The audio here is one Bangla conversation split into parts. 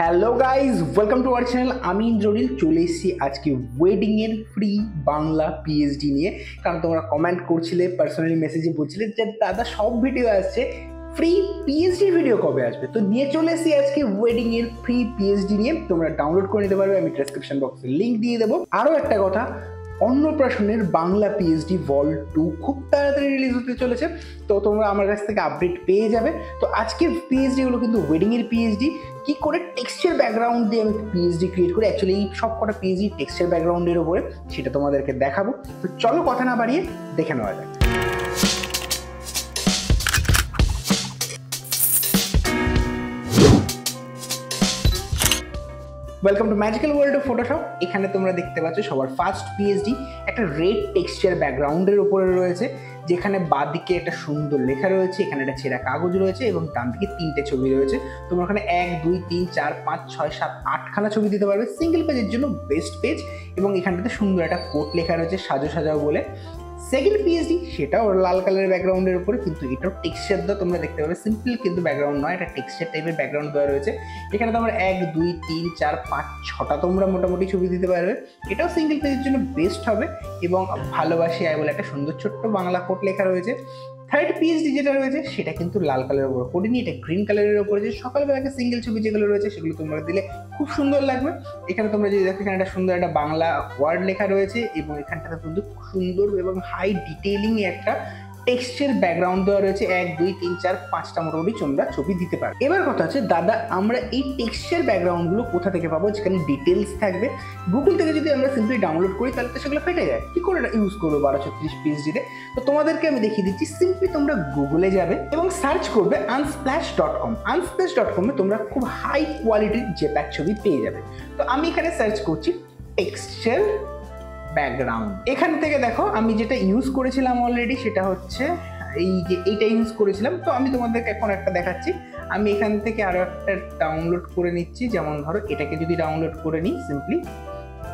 Hello guys, welcome to our channel. আমি ইন্দ্রনীল চলে এসেছি আজকে ওয়েডিংয়ের ফ্রি বাংলা পিএইচডি নিয়ে। কারণ তোমরা কমেন্ট করছিলে, পার্সোনালি মেসেজে বলছিলে যে দাদা সব ভিডিও আসছে, ফ্রি পিএইচডি ভিডিও কবে আসবে। তো নিয়ে চলে এসেছি আজকে ওয়েডিংয়ের ফ্রি পিএইচডি নিয়ে। তোমরা ডাউনলোড করে নিতে পারবে, আমি ডেসক্রিপশন বক্সে লিঙ্ক দিয়ে দেবো। আরও একটা কথা, অন্নপ্রাশনের বাংলা পিএইচডি ভল 2 খুব তাড়াতাড়ি রিলিজ হতে চলেছে, তো তোমরা আমার কাছ থেকে আপডেট পেয়ে যাবে। তো আজকের পিএইচডিগুলো কিন্তু ওয়েডিংয়ের পিএইচডি, কি করে টেক্সচার ব্যাকগ্রাউন্ড দিয়ে আমি পিএইচডি ক্রিয়েট করি, অ্যাকচুয়ালি এই সব কটা পিএইচডি টেক্সচার ব্যাকগ্রাউন্ডের উপরে, সেটা তোমাদেরকে দেখাবো। তো চলো কথা না বাড়িয়ে দেখে নেওয়া যাক। Welcome to magical world of Photoshop. এখানে তোমরা দেখতে পাচ্ছ সবার ফার্স্ট পিএইচডি একটা রেড টেক্সচার ব্যাকগ্রাউন্ডের উপরে রয়েছে, যেখানে বাঁদিকে একটা সুন্দর লেখা রয়েছে, এখানে একটা ছেঁড়া কাগজ রয়েছে এবং ডান দিকে 3টে ছবি রয়েছে। তোমরা ওখানে 1, 2, 3, 4, 5, 6, 7, 8খানা ছবি দিতে পারবে। সিঙ্গেল পেজের জন্য বেস্ট পেজ। এবং এখানটাতে সুন্দর একটা কোট লেখা রয়েছে সাজো সাজাও বলে। সেকেন্ড পিএইচডি সেটাও লাল কালারের ব্যাকগ্রাউন্ডের উপরে, কিন্তু এটাও টেক্সচার দেওয়া, তোমরা দেখতে পাবে সিম্পল কিন্তু ব্যাকগ্রাউন্ড নয়, এটা টেক্সচার টাইপের ব্যাকগ্রাউন্ড দেওয়া রয়েছে। এখানে তোমরা 1, 2, 3, 4, 5, 6টা তোমরা মোটামুটি ছবি দিতে পারবে। এটাও সিঙ্গেল পেজের জন্য বেস্ট হবে। এবং ভালোবাসি আই বলে একটা সুন্দর ছোট্ট বাংলা কোট লেখা রয়েছে। থার্ড পিএইচডি যেটা রয়েছে সেটা কিন্তু লাল কালারের উপর করিনি, এটা গ্রিন কালারের উপরে যে সকালবেলাকে সিঙ্গেল ছবি যেগুলো রয়েছে সেগুলো তোমরা দিলে খুব সুন্দর লাগবে। এখানে তোমরা যদি দেখো, এখানে একটা সুন্দর একটা বাংলা ওয়ার্ড লেখা রয়েছে এবং এখানটাতে কিন্তু খুব সুন্দর এবং হাই ডিটেইলিং একটা টেক্সচার ব্যাকগ্রাউন্ড দেওয়া রয়েছে। 1, 2, 3, 4, 5টা মোটামুটি তোমরা ছবি দিতে পারো। এবার কথা হচ্ছে, দাদা আমরা এই টেক্সচার ব্যাকগ্রাউন্ডগুলো কোথা থেকে পাবো, যেখানে ডিটেলস থাকবে? গুগল থেকে যদি আমরা সিম্পলি ডাউনলোড করি তাহলে তো সেগুলো ফেটে যায়। কি করে ইউজ করবো 12x36 পিএইচডিতে? তো তোমাদেরকে আমি দেখিয়ে দিচ্ছি। সিম্পলি তোমরা গুগলে যাবে এবং সার্চ করবে unsplash.com। unsplash.com-এ তোমরা খুব হাই কোয়ালিটির জেপ্যাগ ছবি পেয়ে যাবে। তো আমি এখানে সার্চ করছি টেক্সচার ব্যাকগ্রাউন্ড। এখান থেকে দেখো আমি যেটা ইউজ করেছিলাম অলরেডি, সেটা হচ্ছে এই যে এইটা ইউজ করেছিলাম। তো আমি তোমাদেরকে এখন একটা দেখাচ্ছি। আমি এখান থেকে আরো একটা ডাউনলোড করে নিচ্ছি। যেমন ধরো এটাকে যদি ডাউনলোড করে নিই সিম্পলি,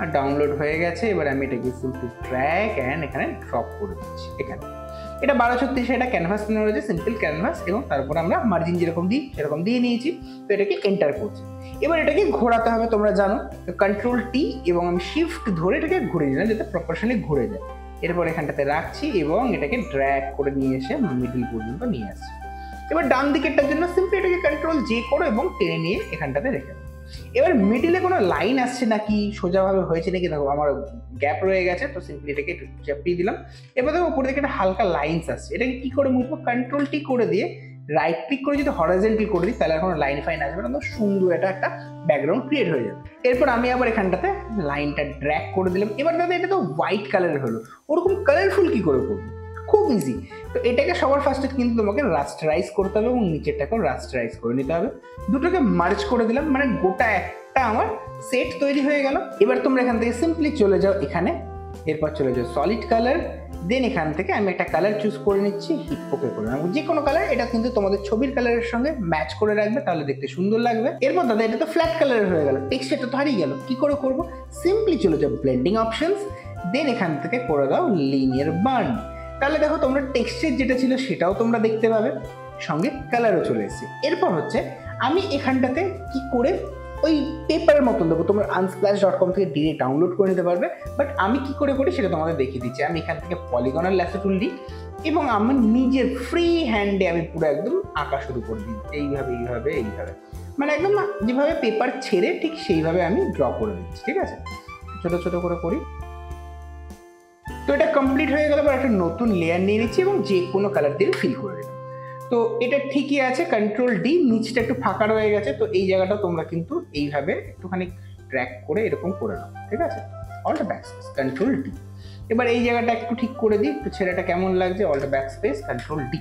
আর ডাউনলোড হয়ে গেছে। এবার আমি এটাকে সিম্পলি ড্র্যাগ অ্যান্ড এখানে ড্রপ করে দিচ্ছি। এখানে এটা 1236, এটা ক্যানভাস নেওয়া রয়েছে, সিম্পল ক্যানভাস। এবং তারপর আমরা মার্জিন যেরকম দিই সেরকম দিয়ে নিয়েছি। তো এটাকে এন্টার করছি। এবার এটাকে ঘোরাতে হবে, তোমরা জানো। কন্ট্রোল টি এবং আমি শিফট ধরে এটাকে ঘুরে নিলাম যাতে প্রপোর্শনালি ঘুরে যায়। এরপর এখানটাতে রাখছি এবং এটাকে ড্র্যাগ করে নিয়ে এসে মিডল পর্যন্ত নিয়ে আসছি। এবার ডান দিকেরটার জন্য সিম্পলি এটাকে কন্ট্রোল জে করো এবং টেনে নিয়ে এখানটাতে রেখে দাও। এবার মিডিলে কোনো লাইন আসছে নাকি, সোজাভাবে হয়েছে নাকি, দেখো আমার গ্যাপ রয়ে গেছে। তো সিম্পলি এটাকে একটু চাপিয়ে দিলাম। এবার দেখো উপর থেকে একটা হালকা লাইনস আসছে। এটাকে কি করে মুছবো? কন্ট্রোল টি করে দিয়ে রাইট ক্লিক করে যদি হরাইজন্টাল করে দিই তাহলে এখন লাইন ফাইন আসবে না, সুন্দর একটা ব্যাকগ্রাউন্ড ক্রিয়েট হয়ে যাবে। এরপর আমি আবার এখানটাতে লাইনটা ড্র্যাগ করে দিলাম। এবার দাদা এটা তো হোয়াইট কালারের হলো, ওরকম কালারফুল কি করে করবো? খুব ইজি। তো এটাকে সবার ফার্স্টে কিন্তু তোমাকে রাস্টারাইজ করতে হবে এবং নিচেরটাকেও রাস্টারাইজ করে নিতে হবে। দুটোকে মার্জ করে দিলাম, মানে গোটা একটা আমার সেট তৈরি হয়ে গেল। এবার তোমরা এখান থেকে সিম্পলি চলে যাও এখানে, এরপর চলে যাও সলিড কালার। দেন এখান থেকে আমি একটা কালার চুজ করে নিচ্ছি, হিট ওকে করে নেবো যে কোনো কালার। এটা কিন্তু তোমাদের ছবির কালারের সঙ্গে ম্যাচ করে রাখবে, তাহলে দেখতে সুন্দর লাগবে। এরপর দাদা এটা তো ফ্ল্যাট কালারের হয়ে গেল, টেক্সচারটা তো হারিয়ে গেল। কি করে করবো? সিম্পলি চলে যাও ব্লেন্ডিং অপশনস, দেন এখান থেকে করে দাও লিনিয়ার বার্ন। তাহলে দেখো তোমরা টেক্সচার যেটা ছিল সেটাও তোমরা দেখতে পাবে, সঙ্গে কালারও চলে এসেছে। এরপর হচ্ছে আমি এখানটাতে কি করে ওই পেপারের মতন দেবো, তোমরা unsplash.com থেকে ডিরেক্ট ডাউনলোড করে নিতে পারবে। বাট আমি কি করে করি সেটা তোমাদের দেখিয়ে দিচ্ছি। আমি এখান থেকে পলিগনাল ল্যাসো টুল দিই এবং আমার নিজের ফ্রি হ্যান্ডে আমি পুরো একদম আঁকা শুরু করে দিই। এইভাবে এইভাবে এইভাবে, মানে একদম যেভাবে পেপার ছেড়ে ঠিক সেইভাবে আমি ড্র করে দিচ্ছি। ঠিক আছে, ছোটো ছোটো করে করি। তো এটা কমপ্লিট হয়ে গেল। এবার একটা নতুন লেয়ার নিয়ে নিচ্ছি এবং যে কোনো কালার দিয়ে ফিল করে দিলাম। তো এটা ঠিকই আছে। কন্ট্রোল ডি, নিচটা একটু ফাঁকা রয়ে গেছে, তো এই জায়গাটা তোমরা কিন্তু এইভাবে একটুখানি ট্র্যাক করে এরকম করে নাও। ঠিক আছে, অলটা ব্যাক স্পেস, কন্ট্রোল ডি। এবার এই জায়গাটা একটু ঠিক করে দিই, একটু ছেলেটা কেমন লাগছে, অলটা ব্যাক স্পেস, কন্ট্রোল ডি।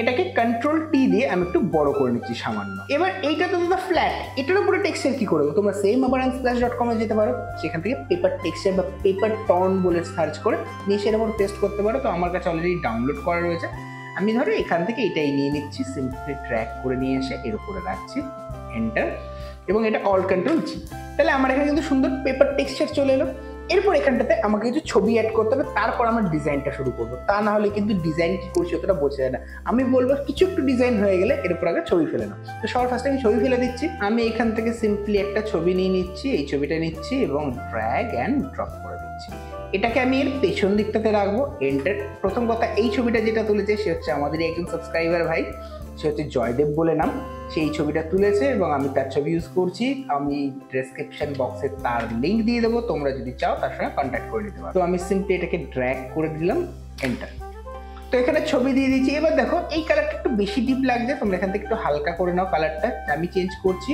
এটাকে কন্ট্রোল টি দিয়ে আমি একটু বড় করে নিচ্ছি সামান্য। এবার এইটা তো দাদা ফ্ল্যাট, এটার উপরে টেক্সচার কি করবো? তোমরা সেম আবার unsplash.com-এ যেতে পারো, সেখান থেকে পেপার টেক্সচার বা পেপার টন বলে সার্চ করে নিচের উপর পেস্ট করতে পারো। তো আমার কাছে অলরেডি ডাউনলোড করা রয়েছে। আমি ধরো এখান থেকে এটাই নিয়ে নিচ্ছি, সিম্পলি ট্র্যাক করে নিয়ে এসে এর উপরে রাখছি, এন্টার, এবং এটা অল কন্ট্রোল জি। তাহলে আমার এখানে কিন্তু সুন্দর পেপার টেক্সচার চলে এলো। এরপর এখানটাতে আমাকে কিছু ছবি অ্যাড করতে হবে, তারপর আমরা ডিজাইনটা শুরু করবো। তা না হলে কিন্তু ডিজাইন কি করছি অতটা বোঝা যায় না। আমি বলবো কিছু একটু ডিজাইন হয়ে গেলে এরপর আগে ছবি ফেলে নাও। তো সবার ফার্স্টে আমি ছবি ফেলে দিচ্ছি। আমি এখান থেকে সিম্পলি একটা ছবি নিয়ে নিচ্ছি, এই ছবিটা নিচ্ছি এবং ড্র্যাগ অ্যান্ড ড্রপ করে দিচ্ছি। এটাকে আমি এর পেছন দিকটাতে রাখবো। এন্টার। প্রথম কথা, এই ছবিটা যেটা তুলেছে সে হচ্ছে আমাদেরই একজন সাবস্ক্রাইবার ভাই, সে হচ্ছে জয়দেব বলে নাম। সেই ছবিটা তুলেছে এবং আমি তার ছবি ইউজ করছি। আমি ডেসক্রিপশন বক্সে তার লিঙ্ক দিয়ে দেবো, তোমরা যদি চাও তার সঙ্গে কন্ট্যাক্ট করে নিতে পারো। তো আমি সিম্পলি এটাকে ড্র্যাগ করে দিলাম, এন্টার। তো এখানে ছবি দিয়ে দিচ্ছি। এবার দেখো এই কালারটা একটু বেশি ডিপ লাগছে, তোমরা এখান থেকে একটু হালকা করে নাও কালারটা। আমি চেঞ্জ করছি।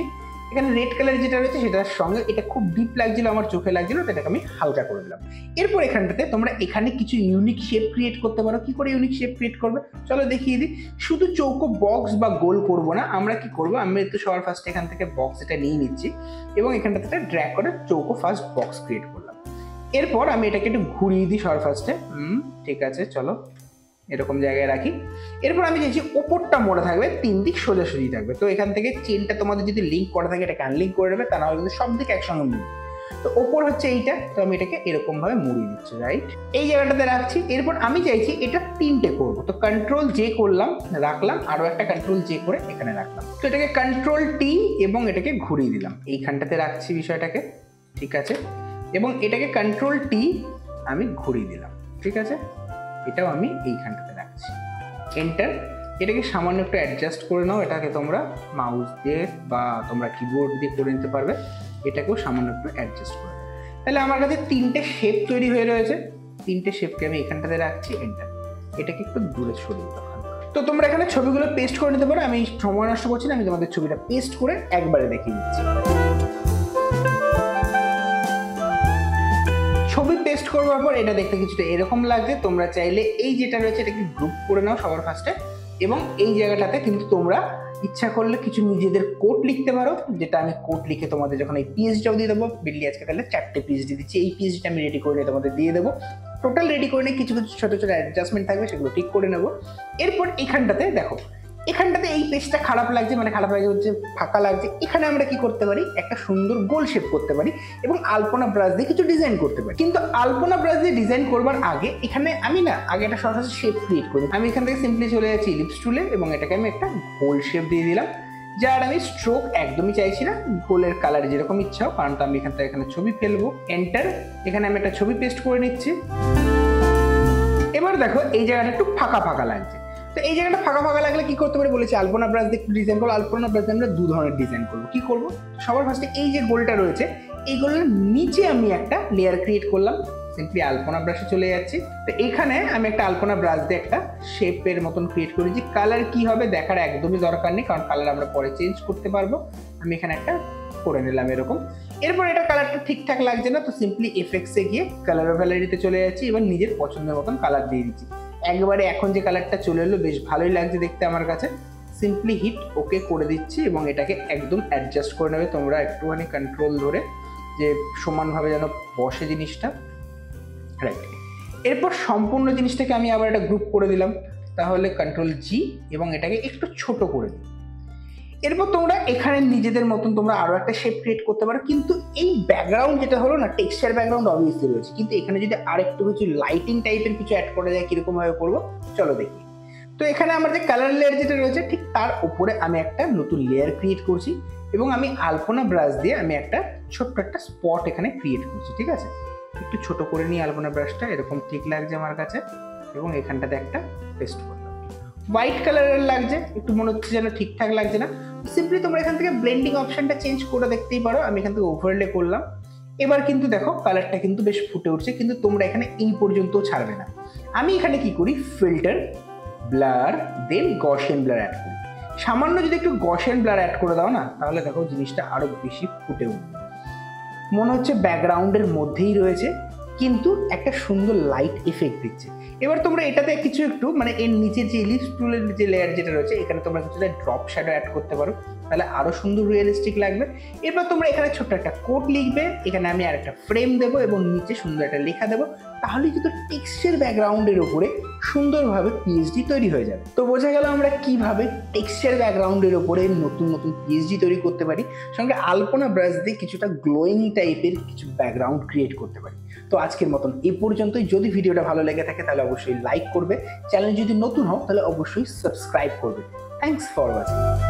এখানে রেড কালার যেটা রয়েছে সেটার সঙ্গে এটা খুব ডিপ লাগছিল, আমার চোখে লাগছিল, তো এটাকে আমি হালকা করে দিলাম। এরপর এখানটাতে তোমরা এখানে কিছু ইউনিক শেপ ক্রিয়েট করতে পারো। কি করে ইউনিক শেপ ক্রিয়েট করবে চলো দেখিয়ে দিই। শুধু চৌকো বক্স বা গোল করব না, আমরা কি করব, আমি একটু সবার ফার্স্ট এখান থেকে বক্স এটা নিয়ে নিচ্ছি এবং এখানটাতে ড্র্যাগ করে চৌকো ফার্স্ট বক্স ক্রিয়েট করলাম। এরপর আমি এটাকে একটু ঘুরিয়ে দিই সবার ফার্স্টে। ঠিক আছে, চলো এরকম জায়গায় রাখি। এরপর আমি চাইছি ওপরটা মোড়া থাকবে, 3 দিক সোজাসুজি থাকবে। তো এখান থেকে চেনটা তোমাদের যদি লিঙ্ক করা থাকে এটাকে আনলিঙ্ক করে দেবে, তা না হলে কিন্তু সব দিক একসঙ্গে মুড়বে। তো ওপর হচ্ছে এইটা, তো আমি এটাকে এরকম ভাবে মুড়িয়ে দিচ্ছি, রাইট? এই জায়গাটাতে রাখছি। এরপর আমি চাইছি এটা 3টে করবো, তো কন্ট্রোল জে করলাম, রাখলাম, আরো একটা কন্ট্রোল জে করে এখানে রাখলাম। তো এটাকে কন্ট্রোল টি এবং এটাকে ঘুরিয়ে দিলাম, এইখানটাতে রাখছি বিষয়টাকে, ঠিক আছে। এবং এটাকে কন্ট্রোল টি আমি ঘুরিয়ে দিলাম, ঠিক আছে। এটাও আমি এইখানটাতে রাখছি, এন্টার। এটাকে সামান্য একটু অ্যাডজাস্ট করে নাও, এটাকে তোমরা মাউস দিয়ে বা তোমরা কিবোর্ড দিয়ে করে নিতে পারবে। এটাকেও সামান্য একটু অ্যাডজাস্ট করে নাও। তাহলে আমার কাছে 3টে শেপ তৈরি হয়ে রয়েছে। 3টে শেপকে আমি এখানটাতে রাখছি, এন্টার। এটাকে একটু দূরে সরিয়ে দাও। তো তোমরা এখানে ছবিগুলো পেস্ট করে নিতে পারো। আমি সময় নষ্ট করছি না, আমি তোমাদের ছবিটা পেস্ট করে একবারে দেখিয়ে দিচ্ছি। ছবি পেস্ট করবার পর এটা দেখতে কিছুটা এরকম লাগছে। তোমরা চাইলে এই যেটা রয়েছে এটাকে গ্রুপ করে নাও সবার ফার্স্টে, এবং এই জায়গাটাতে কিন্তু তোমরা ইচ্ছা করলে কিছু নিজেদের কোড লিখতে পারো, যেটা আমি কোড লিখে তোমাদের যখন এই পিএইচডিটাও দিয়ে দেবো। বিল্লি আজকে তাহলে 4টে পিএইচডি দিচ্ছি, এই পিএইচডিটা আমি রেডি করে নিয়ে তোমাদের দিয়ে দেবো। টোটাল রেডি করে নিয়ে কিছু কিছু ছোটো ছোটো অ্যাডজাস্টমেন্ট থাকবে, সেগুলো ঠিক করে নেবো। এরপর এখানটাতে দেখো, এখানটাতে এই পেজটা খারাপ লাগছে, মানে খারাপ লাগছে হচ্ছে ফাঁকা লাগছে। এখানে আমরা কি করতে পারি, একটা সুন্দর গোল শেপ করতে পারি এবং আলপনা ব্রাশ দিয়ে কিছু ডিজাইন করতে পারি। কিন্তু আলপনা ব্রাশ দিয়ে ডিজাইন করবার আগে এখানে আমি না আগে একটা সরাসরি শেপ ক্রিয়েট করি। আমি এখান থেকে সিম্পলি চলে যাচ্ছি ইলিপস টুলে এবং এটাকে আমি একটা গোল শেপ দিয়ে দিলাম, যার আমি স্ট্রোক একদমই চাইছি না, গোলের কালার যেরকম ইচ্ছা হোক। কারণ তো আমি এখান থেকে এখানে ছবি ফেলবো, এন্টার। এখানে আমি একটা ছবি পেস্ট করে নিচ্ছি। এবার দেখো এই জায়গাটা একটু ফাঁকা ফাঁকা লাগছে। তো এই জায়গাটা ফাঁকা ফাঁকা লাগলে কি করতে পারি বলেছি, আলপনা ব্রাশ দিয়ে একটু ডিজাইন করবো। আলপনা ব্রাশ দিয়ে আমরা 2 ধরনের ডিজাইন করবো। কি করবো, সবার ফার্স্টে এই যে গোলটা রয়েছে এই গোলের নিচে আমি একটা লেয়ার ক্রিয়েট করলাম। সিম্পলি আলপনা ব্রাশে চলে যাচ্ছি। তো এখানে আমি একটা আলপনা ব্রাশ দিয়ে একটা শেপের মতন ক্রিয়েট করেছি। কালার কি হবে দেখার একদমই দরকার নেই, কারণ কালার আমরা পরে চেঞ্জ করতে পারবো। আমি এখানে একটা করে নিলাম এরকম। এরপর এটা কালারটা ঠিকঠাক লাগছে না, তো সিম্পলি এফেক্টসে গিয়ে কালার ভ্যালিডিতে চলে যাচ্ছি। এবার নিজের পছন্দের মতন কালার দিয়ে দিচ্ছি। একবারে এখন যে কালারটা চলে এলো বেশ ভালোই লাগছে দেখতে আমার কাছে। সিম্পলি হিট ওকে করে দিচ্ছি এবং এটাকে একদম অ্যাডজাস্ট করে নেবে তোমরা একটুখানি কন্ট্রোল ধরে, যে সমানভাবে যেন বসে জিনিসটা, রাইট। এরপর সম্পূর্ণ জিনিসটাকে আমি আবার একটা গ্রুপ করে দিলাম, তাহলে কন্ট্রোল জি এবং এটাকে একটু ছোট করে দিই। এরপর তোমরা এখানে নিজেদের মতন তোমরা আরো একটা শেপ ক্রিয়েট করতে পারো। কিন্তু এই ব্যাকগ্রাউন্ড যেটা হলো না, টেক্সচার ব্যাকগ্রাউন্ড অবভিয়াসলি রয়েছে, কিন্তু এখানে যদি আরেকটু কিছু লাইটিং টাইপের কিছু অ্যাড করা যায় কিরকম ভাবে করবো চলো দেখি। তো এখানে আমার যে কালার লেয়ার যেটা রয়েছে ঠিক তার উপরে আমি একটা নতুন লেয়ার ক্রিয়েট করছি এবং আমি আলপনা ব্রাশ দিয়ে আমি একটা ছোট্ট একটা স্পট এখানে ক্রিয়েট করছি, ঠিক আছে। একটু ছোট করে নিই আলপনা ব্রাশটা, এরকম ঠিক লাগছে আমার কাছে, এবং এখানটাতে একটা পেস্ট করলাম। হোয়াইট কালারের লাগছে, একটু মনে হচ্ছে যেন ঠিকঠাক লাগছে না। সিম্পলি তোমরা এখান থেকে ব্লেন্ডিং অপশনটা চেঞ্জ করে দেখতেই পারো। আমি এখান থেকে ওভারলে করলাম। এবার কিন্তু দেখো কালারটা কিন্তু বেশ ফুটে উঠছে, কিন্তু তোমরা এখানে এই পর্যন্ত ছাড়বে না। আমি এখানে কি করি, ফিল্টার, ব্লার, দেন গসিয়ান ব্লার অ্যাড করি। সামান্য যদি একটু গসিয়ান ব্লার অ্যাড করে দাও না, তাহলে দেখো জিনিসটা আরো বেশি ফুটে উঠবে, মনে হচ্ছে ব্যাকগ্রাউন্ডের মধ্যেই রয়েছে, কিন্তু একটা সুন্দর লাইট এফেক্ট দিচ্ছে। এবার তোমরা এটাতে কিছু একটু মানে এর নিচে যে ইলিপস টুলের যে লেয়ার যেটা রয়েছে এখানে তোমরা কিছুটা ড্রপ শ্যাডো অ্যাড করতে পারো, তাহলে আরো সুন্দর রিয়েলিস্টিক লাগবে। এবার তোমরা এখানে ছোট্ট একটা কোড লিখবে, এখানে আমি আর একটা ফ্রেম দেবো এবং নিচে সুন্দর একটা লেখা দেবো, তাহলে কিন্তু টেক্সচার ব্যাকগ্রাউন্ডের উপরে সুন্দরভাবে পিএইচডি তৈরি হয়ে যাবে। তো বোঝা গেল আমরা কিভাবে টেক্সচার ব্যাকগ্রাউন্ডের উপরে নতুন নতুন পিএইচডি তৈরি করতে পারি, সঙ্গে আলপনা ব্রাশ দিয়ে কিছুটা গ্লোয়িং টাইপের কিছু ব্যাকগ্রাউন্ড ক্রিয়েট করতে পারি। তো আজকের মতন এই পর্যন্তই। যদি ভিডিওটা ভালো লেগে থাকে তাহলে অবশ্যই লাইক করবে, চ্যানেল যদি নতুন হও তাহলে অবশ্যই সাবস্ক্রাইব করবে। Thanks for watching.